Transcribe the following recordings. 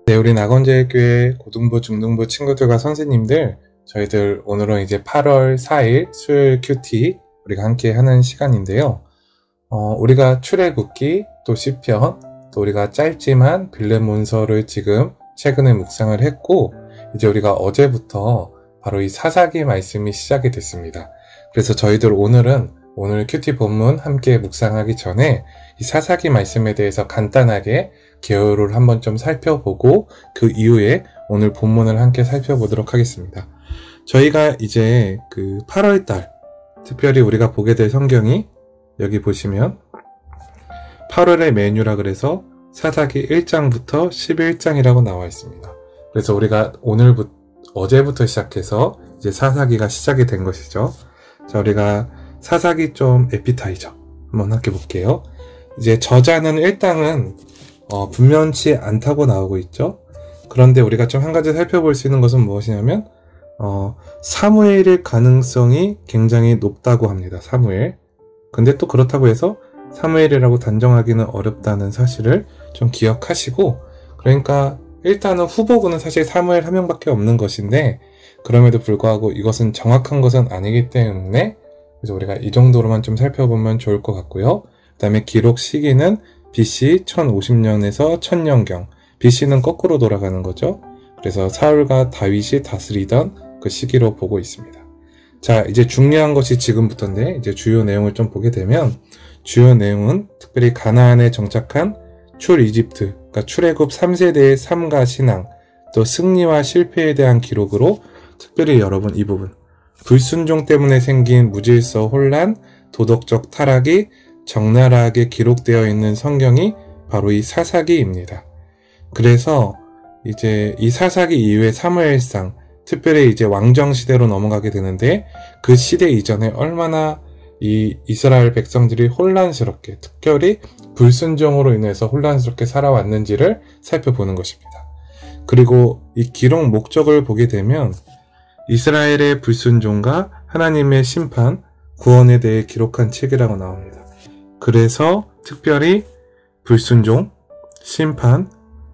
네, 우리 낙원제일교회 고등부, 중등부 친구들과 선생님들, 저희들 오늘은 이제 8월 4일 수요일 큐티 우리가 함께 하는 시간인데요. 우리가 출애굽기, 또 시편, 또 우리가 짧지만 빌레몬서를 지금 최근에 묵상을 했고, 이제 우리가 어제부터 바로 이 사사기 말씀이 시작이 됐습니다. 그래서 저희들 오늘 큐티 본문 함께 묵상하기 전에 이 사사기 말씀에 대해서 간단하게 개요를 한번 좀 살펴보고 그 이후에 오늘 본문을 함께 살펴보도록 하겠습니다. 저희가 이제 그 8월달 특별히 우리가 보게 될 성경이 여기 보시면 8월의 메뉴라 그래서 사사기 1장부터 11장이라고 나와 있습니다. 그래서 우리가 어제부터 시작해서 이제 사사기가 시작이 된 것이죠. 자, 우리가 사사기 좀 에피타이저 한번 함께 볼게요. 이제 저자는 1장은 분명치 않다고 나오고 있죠. 그런데 우리가 좀 한 가지 살펴볼 수 있는 것은 무엇이냐면 사무엘일 가능성이 굉장히 높다고 합니다. 사무엘. 근데 또 그렇다고 해서 사무엘이라고 단정하기는 어렵다는 사실을 좀 기억하시고, 그러니까 일단은 후보군은 사실 사무엘 한 명밖에 없는 것인데 그럼에도 불구하고 이것은 정확한 것은 아니기 때문에 그래서 우리가 이 정도로만 좀 살펴보면 좋을 것 같고요. 그 다음에 기록 시기는 BC 1050년에서 1000년경. BC는 거꾸로 돌아가는 거죠. 그래서 사울과 다윗이 다스리던 그 시기로 보고 있습니다. 자, 이제 중요한 것이 지금부터인데 이제 주요 내용을 좀 보게 되면 주요 내용은 특별히 가나안에 정착한 출이집트, 그러니까 출애굽 3세대의 삶과 신앙, 또 승리와 실패에 대한 기록으로 특별히 여러분 이 부분 불순종 때문에 생긴 무질서 혼란, 도덕적 타락이 적나라하게 기록되어 있는 성경이 바로 이 사사기입니다. 그래서 이제 이 사사기 이후에 사무엘상, 특별히 이제 왕정 시대로 넘어가게 되는데 그 시대 이전에 얼마나 이 이스라엘 백성들이 혼란스럽게, 특별히 불순종으로 인해서 혼란스럽게 살아왔는지를 살펴보는 것입니다. 그리고 이 기록 목적을 보게 되면 이스라엘의 불순종과 하나님의 심판, 구원에 대해 기록한 책이라고 나옵니다. 그래서 특별히 불순종, 심판,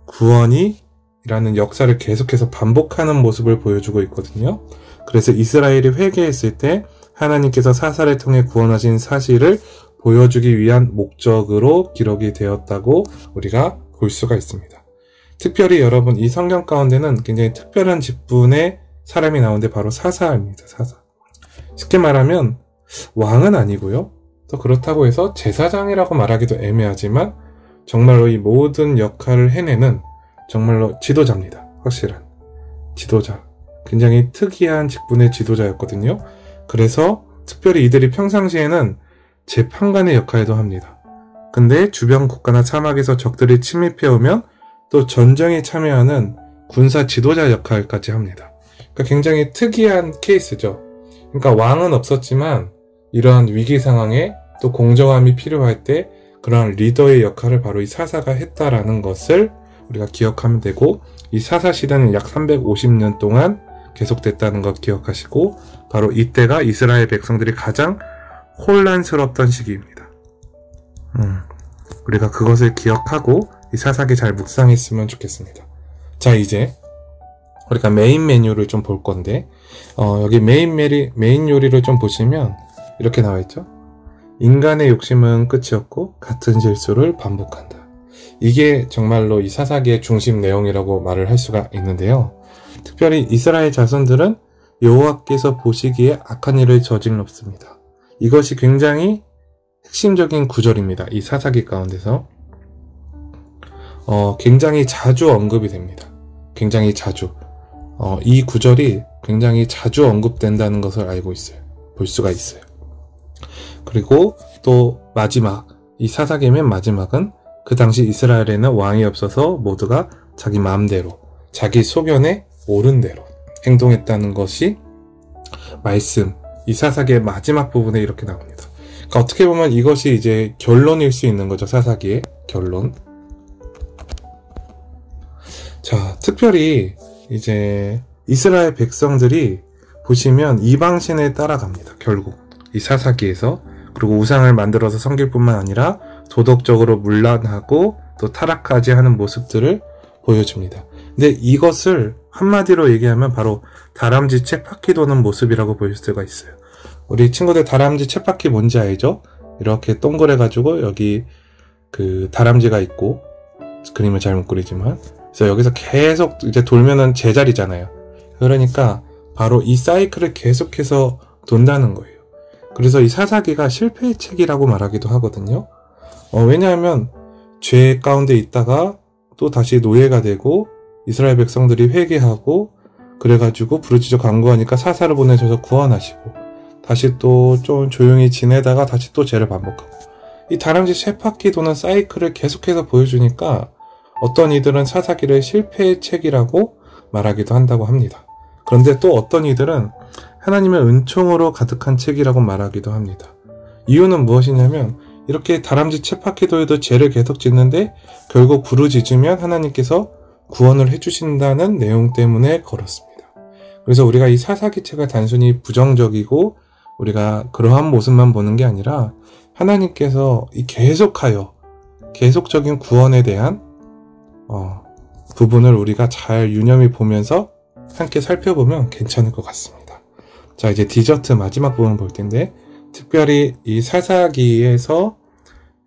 구원이라는 역사를 계속해서 반복하는 모습을 보여주고 있거든요. 그래서 이스라엘이 회개했을 때 하나님께서 사사를 통해 구원하신 사실을 보여주기 위한 목적으로 기록이 되었다고 우리가 볼 수가 있습니다. 특별히 여러분 이 성경 가운데는 굉장히 특별한 직분의 사람이 나오는데 바로 사사입니다. 사사. 쉽게 말하면 왕은 아니고요. 또 그렇다고 해서 제사장이라고 말하기도 애매하지만 정말로 이 모든 역할을 해내는 정말로 지도자입니다. 확실한 지도자. 굉장히 특이한 직분의 지도자였거든요. 그래서 특별히 이들이 평상시에는 재판관의 역할도 합니다. 근데 주변 국가나 사막에서 적들이 침입해 오면 또 전쟁에 참여하는 군사 지도자 역할까지 합니다. 그러니까 굉장히 특이한 케이스죠. 그러니까 왕은 없었지만 이러한 위기 상황에 또 공정함이 필요할 때 그러한 리더의 역할을 바로 이 사사가 했다라는 것을 우리가 기억하면 되고, 이 사사 시대는 약 350년 동안 계속됐다는 것 기억하시고, 바로 이때가 이스라엘 백성들이 가장 혼란스럽던 시기입니다. 우리가 그것을 기억하고 이 사사기 잘 묵상했으면 좋겠습니다. 자, 이제 우리가 메인 메뉴를 좀 볼 건데 여기 메인 요리를 좀 보시면 이렇게 나와 있죠. 인간의 욕심은 끝이 없고 같은 실수를 반복한다. 이게 정말로 이 사사기의 중심 내용이라고 말을 할 수가 있는데요. 특별히 이스라엘 자손들은 여호와께서 보시기에 악한 일을 저질렀습니다. 이것이 굉장히 핵심적인 구절입니다. 이 사사기 가운데서 굉장히 자주 언급이 됩니다. 굉장히 자주 이 구절이 굉장히 자주 언급된다는 것을 알고 있어요. 볼 수가 있어요. 그리고 또 마지막, 이 사사기의 맨 마지막은 그 당시 이스라엘에는 왕이 없어서 모두가 자기 마음대로, 자기 소견에 옳은 대로 행동했다는 것이 말씀, 이 사사기의 마지막 부분에 이렇게 나옵니다. 그러니까 어떻게 보면 이것이 이제 결론일 수 있는 거죠. 사사기의 결론. 자, 특별히 이제 이스라엘 백성들이 보시면 이방신에 따라갑니다. 결국 이 사사기에서. 그리고 우상을 만들어서 섬길 뿐만 아니라 도덕적으로 문란하고 또 타락하지 하는 모습들을 보여줍니다. 근데 이것을 한마디로 얘기하면 바로 다람쥐 쳇바퀴 도는 모습이라고 보일 수가 있어요. 우리 친구들 다람쥐 쳇바퀴 뭔지 알죠? 이렇게 동그래가지고 여기 그 다람쥐가 있고, 그림을 잘못 그리지만, 그래서 여기서 계속 이제 돌면은 제자리잖아요. 그러니까 바로 이 사이클을 계속해서 돈다는 거예요. 그래서 이 사사기가 실패의 책이라고 말하기도 하거든요. 왜냐하면 죄 가운데 있다가 또 다시 노예가 되고 이스라엘 백성들이 회개하고 그래가지고 부르짖어 간구하니까 사사를 보내셔서 구원하시고 다시 또 좀 조용히 지내다가 다시 또 죄를 반복하고, 이 다람쥐 쳇바퀴 도는 사이클을 계속해서 보여주니까 어떤 이들은 사사기를 실패의 책이라고 말하기도 한다고 합니다. 그런데 또 어떤 이들은 하나님의 은총으로 가득한 책이라고 말하기도 합니다. 이유는 무엇이냐면 이렇게 다람쥐 쳇바퀴 도에도 죄를 계속 짓는데 결국 부르짖으면 하나님께서 구원을 해주신다는 내용 때문에 그렇습니다. 그래서 우리가 이 사사기 책을 단순히 부정적이고 우리가 그러한 모습만 보는 게 아니라 하나님께서 이 계속적인 구원에 대한 부분을 우리가 잘 유념히 보면서 함께 살펴보면 괜찮을 것 같습니다. 자, 이제 디저트 마지막 부분 볼 텐데, 특별히 이 사사기에서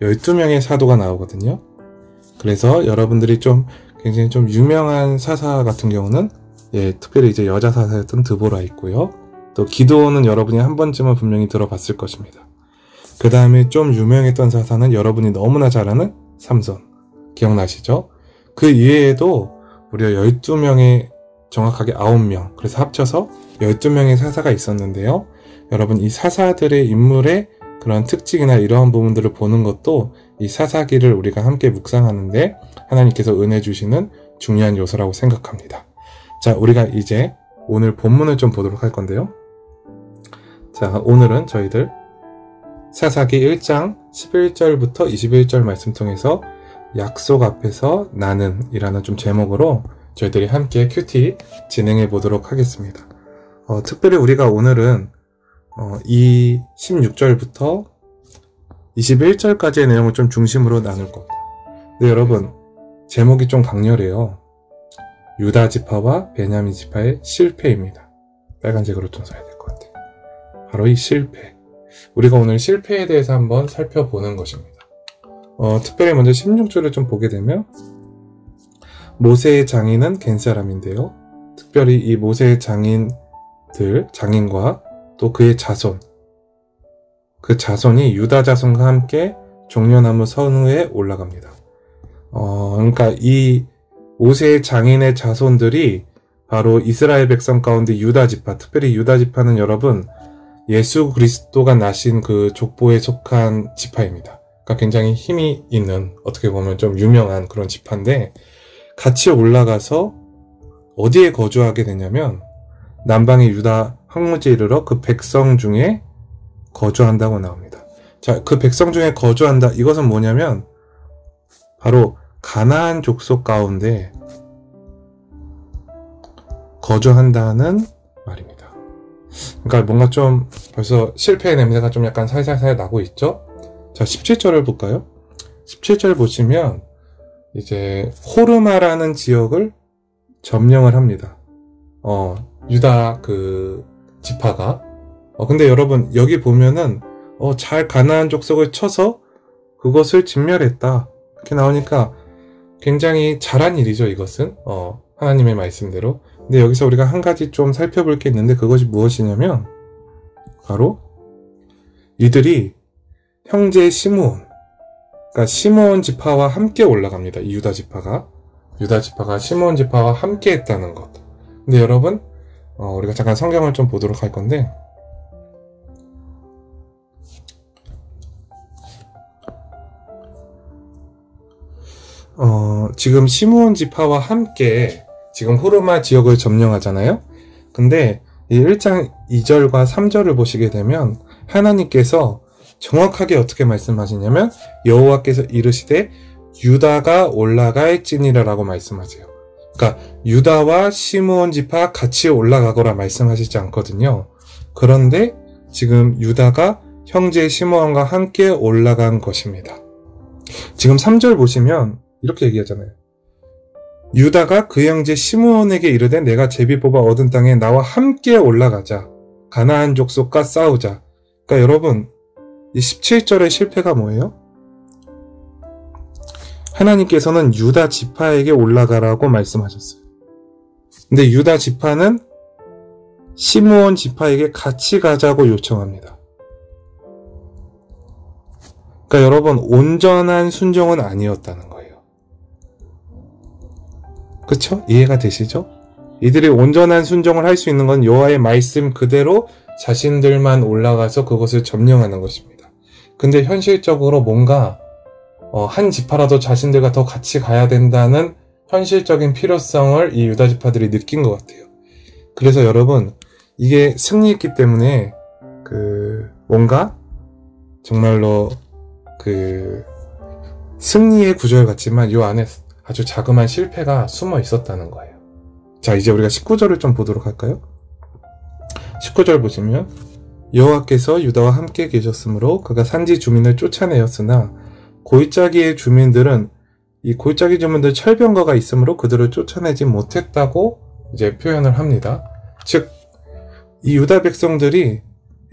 12명의 사도가 나오거든요. 그래서 여러분들이 굉장히 좀 유명한 사사 같은 경우는 특별히 이제 여자 사사였던 드보라 있고요. 또 기드온은 여러분이 한 번쯤은 분명히 들어봤을 것입니다. 그 다음에 좀 유명했던 사사는 여러분이 너무나 잘 아는 삼손, 기억나시죠? 그 이외에도 무려 12명의, 정확하게 9명, 그래서 합쳐서 12명의 사사가 있었는데요. 여러분, 이 사사들의 인물의 그런 특징이나 이러한 부분들을 보는 것도 이 사사기를 우리가 함께 묵상하는데 하나님께서 은혜 주시는 중요한 요소라고 생각합니다. 자, 우리가 이제 오늘 본문을 좀 보도록 할 건데요. 자, 오늘은 저희들 사사기 1장 11절부터 21절 말씀 통해서 약속 앞에서 나는 이라는 좀 제목으로 저희들이 함께 큐티 진행해 보도록 하겠습니다. 특별히 우리가 오늘은 이 16절부터 21절까지의 내용을 좀 중심으로 나눌 겁니다. 근데 여러분, 제목이 좀 강렬해요. 유다 지파와 베냐민 지파의 실패입니다. 빨간색으로 좀 써야 될 것 같아요. 바로 이 실패. 우리가 오늘 실패에 대해서 한번 살펴보는 것입니다. 특별히 먼저 16절을 좀 보게 되면 모세의 장인은 겐 사람인데요. 특별히 이 모세의 장인과 또 그의 자손, 그 자손이 유다 자손과 함께 종려나무 선 위에 올라갑니다. 그러니까 이 모세의 장인의 자손들이 바로 이스라엘 백성 가운데 유다 지파, 특별히 유다 지파는 여러분 예수 그리스도가 나신 그 족보에 속한 지파입니다. 그러니까 굉장히 힘이 있는, 어떻게 보면 좀 유명한 그런 지파인데, 같이 올라가서 어디에 거주하게 되냐면 남방의 유다 황무지에 이르러 그 백성 중에 거주한다고 나옵니다. 자, 그 백성 중에 거주한다, 이것은 뭐냐면 바로 가나안 족속 가운데 거주한다는 말입니다. 그러니까 뭔가 좀 벌써 실패의 냄새가 좀 약간 살살살 나고 있죠? 자, 17절을 볼까요? 17절 보시면 이제 호르마라는 지역을 점령을 합니다. 유다 그 지파가. 근데 여러분, 여기 보면은 잘 가나안 족속을 쳐서 그것을 진멸했다, 이렇게 나오니까 굉장히 잘한 일이죠, 이것은. 하나님의 말씀대로. 근데 여기서 우리가 한 가지 좀 살펴볼 게 있는데, 그것이 무엇이냐면 바로 이들이 형제 시므온, 그러니까 시므온 지파와 함께 올라갑니다. 이 유다 지파가 시므온 지파와 함께 했다는 것. 근데 여러분, 우리가 잠깐 성경을 좀 보도록 할 건데, 지금 시므온 지파와 함께 지금 호르마 지역을 점령하잖아요. 근데 이 1장 2절과 3절을 보시게 되면 하나님께서 정확하게 어떻게 말씀하시냐면 여호와께서 이르시되 유다가 올라갈지니라 라고 말씀하세요. 그러니까 유다와 시므온 지파 같이 올라가거라 말씀하시지 않거든요. 그런데 지금 유다가 형제 시므온과 함께 올라간 것입니다. 지금 3절 보시면 이렇게 얘기하잖아요. 유다가 그 형제 시므온에게 이르되 내가 제비 뽑아 얻은 땅에 나와 함께 올라가자. 가나안 족속과 싸우자. 그러니까 여러분 이 17절의 실패가 뭐예요? 하나님께서는 유다 지파에게 올라가라고 말씀하셨어요. 근데 유다 지파는 시므온 지파에게 같이 가자고 요청합니다. 그러니까 여러분 온전한 순종은 아니었다는 거예요. 그쵸? 이해가 되시죠? 이들이 온전한 순종을 할 수 있는 건 여호와의 말씀 그대로 자신들만 올라가서 그것을 점령하는 것입니다. 근데 현실적으로 뭔가 한 지파라도 자신들과 더 같이 가야 된다는 현실적인 필요성을 이 유다 지파들이 느낀 것 같아요. 그래서 여러분 이게 승리했기 때문에 뭔가 정말로 승리의 구절 같지만 이 안에 아주 자그마한 실패가 숨어 있었다는 거예요. 자, 이제 우리가 19절을 좀 보도록 할까요? 19절 보시면 여호와께서 유다와 함께 계셨으므로 그가 산지 주민을 쫓아내었으나 골짜기의 주민들은 이 골짜기 주민들 철병거가 있으므로 그들을 쫓아내지 못했다고 이제 표현을 합니다. 즉, 이 유다 백성들이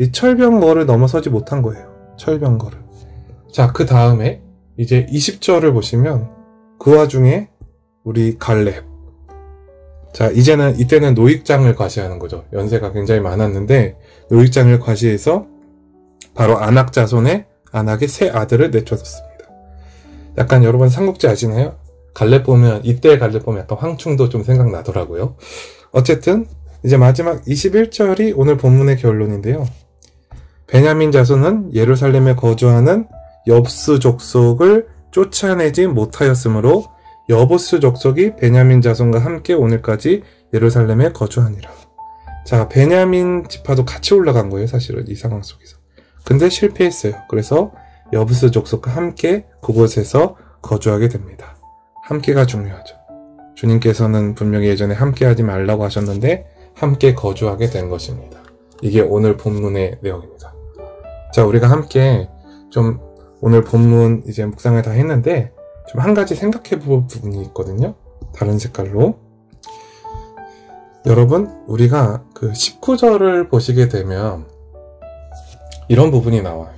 이 철병거를 넘어서지 못한 거예요. 철병거를. 자, 그 다음에 이제 20절을 보시면 그 와중에 우리 갈렙. 자, 이때는 노익장을 과시하는 거죠. 연세가 굉장히 많았는데 노익장을 과시해서 바로 안악 자손의 안악의 세 아들을 내쫓았습니다. 약간 여러분 삼국지 아시나요? 이때 갈렙 보면 약간 황충도 좀 생각나더라고요. 어쨌든 이제 마지막 21절이 오늘 본문의 결론인데요. 베냐민 자손은 예루살렘에 거주하는 엽스 족속을 쫓아내지 못하였으므로 여보스 족속이 베냐민 자손과 함께 오늘까지 예루살렘에 거주하니라. 자, 베냐민 지파도 같이 올라간 거예요, 사실은 이 상황 속에서. 근데 실패했어요. 그래서 여부스 족속과 함께 그곳에서 거주하게 됩니다. 함께가 중요하죠. 주님께서는 분명히 예전에 함께하지 말라고 하셨는데 함께 거주하게 된 것입니다. 이게 오늘 본문의 내용입니다. 자, 우리가 함께 좀 오늘 본문 이제 묵상을 다 했는데 좀 한 가지 생각해 볼 부분이 있거든요. 다른 색깔로. 여러분, 우리가 그 19절을 보시게 되면 이런 부분이 나와요.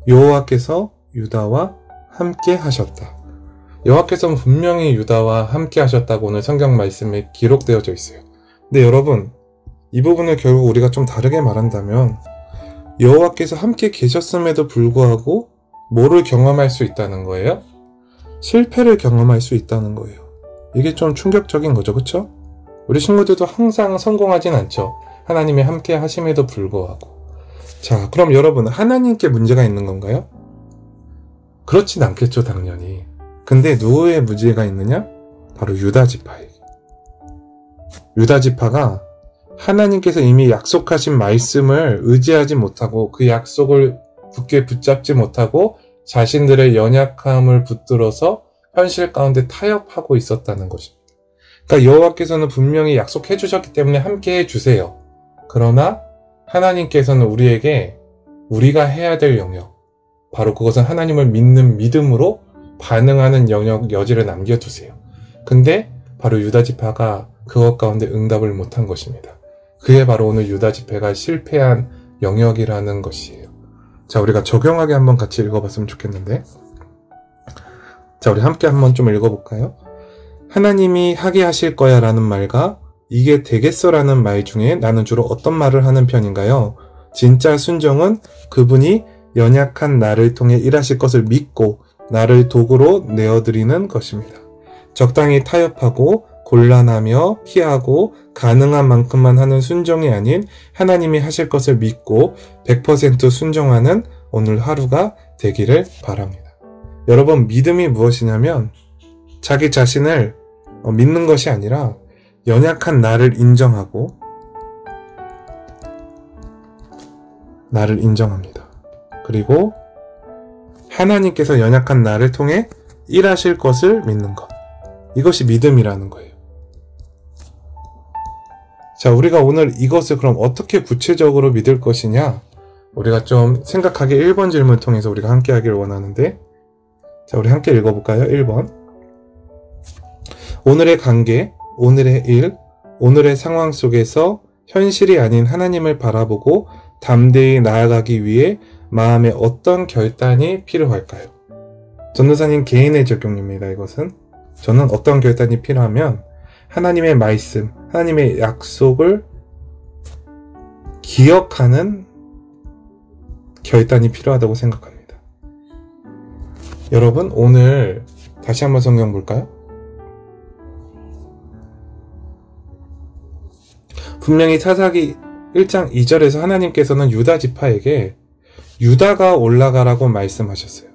여호와께서 유다와 함께 하셨다. 여호와께서는 분명히 유다와 함께 하셨다고 오늘 성경 말씀에 기록되어져 있어요. 근데 여러분, 이 부분을 결국 우리가 좀 다르게 말한다면 여호와께서 함께 계셨음에도 불구하고 뭐를 경험할 수 있다는 거예요? 실패를 경험할 수 있다는 거예요. 이게 좀 충격적인 거죠, 그쵸? 우리 친구들도 항상 성공하진 않죠. 하나님이 함께 하심에도 불구하고. 자, 그럼 여러분, 하나님께 문제가 있는 건가요? 그렇진 않겠죠, 당연히. 근데 누구의 문제가 있느냐? 바로 유다 지파에게. 유다 지파가 하나님께서 이미 약속하신 말씀을 의지하지 못하고 그 약속을 굳게 붙잡지 못하고 자신들의 연약함을 붙들어서 현실 가운데 타협하고 있었다는 것입니다. 그러니까 여호와께서는 분명히 약속해 주셨기 때문에 함께 해주세요. 그러나 하나님께서는 우리가 해야 될 영역, 바로 그것은 하나님을 믿는 믿음으로 반응하는 영역, 여지를 남겨두세요. 근데 바로 유다 지파가 그것 가운데 응답을 못한 것입니다. 그게 바로 오늘 유다 지파가 실패한 영역이라는 것이에요. 자, 우리가 적용하게 한번 같이 읽어봤으면 좋겠는데, 자, 우리 함께 한번 좀 읽어볼까요? 하나님이 하게 하실 거야 라는 말과 이게 되겠어 라는 말 중에 나는 주로 어떤 말을 하는 편인가요? 진짜 순종은 그분이 연약한 나를 통해 일하실 것을 믿고 나를 도구로 내어드리는 것입니다. 적당히 타협하고 곤란하며 피하고 가능한 만큼만 하는 순종이 아닌 하나님이 하실 것을 믿고 100% 순종하는 오늘 하루가 되기를 바랍니다. 여러분, 믿음이 무엇이냐면 자기 자신을 믿는 것이 아니라 연약한 나를 인정합니다. 그리고 하나님께서 연약한 나를 통해 일하실 것을 믿는 것. 이것이 믿음이라는 거예요. 자, 우리가 오늘 이것을 그럼 어떻게 구체적으로 믿을 것이냐? 우리가 좀 생각하게 1번 질문을 통해서 우리가 함께 하길 원하는데, 자, 우리 함께 읽어볼까요? 1번. 오늘의 관계, 오늘의 일, 오늘의 상황 속에서 현실이 아닌 하나님을 바라보고 담대히 나아가기 위해 마음에 어떤 결단이 필요할까요? 전도사님 개인의 적용입니다. 이것은 저는 어떤 결단이 필요하면 하나님의 말씀, 하나님의 약속을 기억하는 결단이 필요하다고 생각합니다. 여러분, 오늘 다시 한번 성경 볼까요? 분명히 사사기 1장 2절에서 하나님께서는 유다 지파에게 유다가 올라가라고 말씀하셨어요.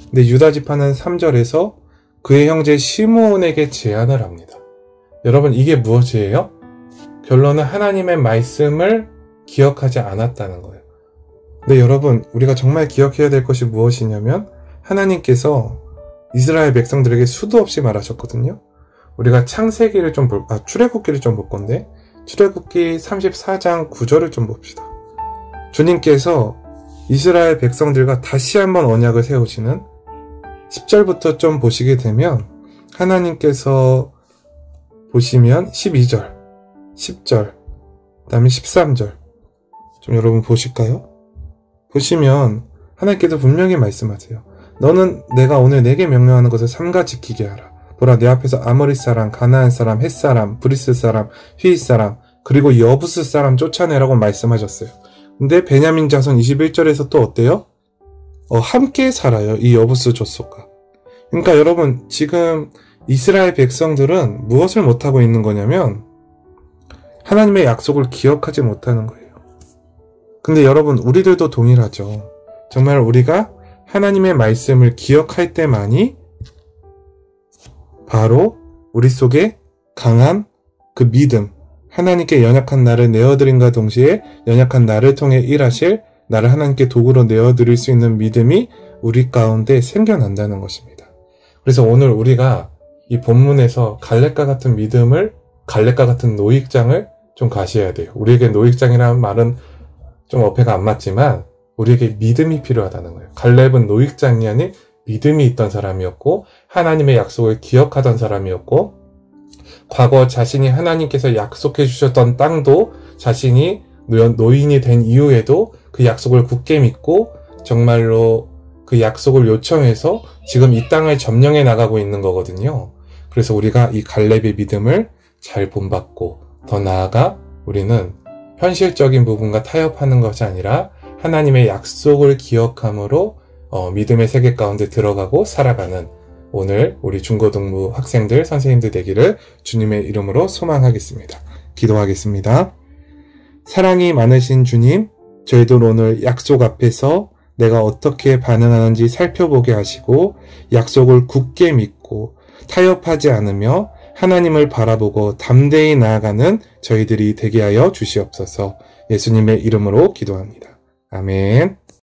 근데 유다 지파는 3절에서 그의 형제 시므온에게 제안을 합니다. 여러분, 이게 무엇이에요? 결론은 하나님의 말씀을 기억하지 않았다는 거예요. 근데 여러분, 우리가 정말 기억해야 될 것이 무엇이냐면 하나님께서 이스라엘 백성들에게 수도 없이 말하셨거든요. 우리가 창세기를 출애굽기를 좀 볼 건데 출애굽기 34장 9절을 좀 봅시다. 주님께서 이스라엘 백성들과 다시 한번 언약을 세우시는 10절부터 좀 보시게 되면 하나님께서 보시면 12절, 10절, 그 다음에 13절 좀 여러분 보실까요? 보시면 하나님께서 분명히 말씀하세요. 너는 내가 오늘 내게 명령하는 것을 삼가 지키게 하라. 보라, 내 앞에서 아모리 사람, 가나안 사람, 헷 사람, 브리스 사람, 휘잇 사람, 그리고 여부스 사람 쫓아내라고 말씀하셨어요. 근데 베냐민 자손 21절에서 또 어때요? 함께 살아요. 이 여부스 족속과. 그러니까 여러분, 지금 이스라엘 백성들은 무엇을 못하고 있는 거냐면 하나님의 약속을 기억하지 못하는 거예요. 근데 여러분, 우리들도 동일하죠. 정말 우리가 하나님의 말씀을 기억할 때만이 바로 우리 속에 강한 그 믿음, 하나님께 연약한 나를 내어드림과 동시에 연약한 나를 통해 일하실 나를 하나님께 도구로 내어드릴 수 있는 믿음이 우리 가운데 생겨난다는 것입니다. 그래서 오늘 우리가 이 본문에서 갈렙과 같은 믿음을, 갈렙과 같은 노익장을 좀 가셔야 돼요. 우리에게 노익장이라는 말은 좀 어폐가 안 맞지만 우리에게 믿음이 필요하다는 거예요. 갈렙은 노익장이 아닌 믿음이 있던 사람이었고 하나님의 약속을 기억하던 사람이었고 과거 자신이 하나님께서 약속해 주셨던 땅도 자신이 노인이 된 이후에도 그 약속을 굳게 믿고 정말로 그 약속을 요청해서 지금 이 땅을 점령해 나가고 있는 거거든요. 그래서 우리가 이 갈렙의 믿음을 잘 본받고 더 나아가 우리는 현실적인 부분과 타협하는 것이 아니라 하나님의 약속을 기억함으로 믿음의 세계 가운데 들어가고 살아가는 오늘 우리 중고등부 학생들, 선생님들 되기를 주님의 이름으로 소망하겠습니다. 기도하겠습니다. 사랑이 많으신 주님, 저희들 오늘 약속 앞에서 내가 어떻게 반응하는지 살펴보게 하시고 약속을 굳게 믿고 타협하지 않으며 하나님을 바라보고 담대히 나아가는 저희들이 되게 하여 주시옵소서. 예수님의 이름으로 기도합니다. 아멘.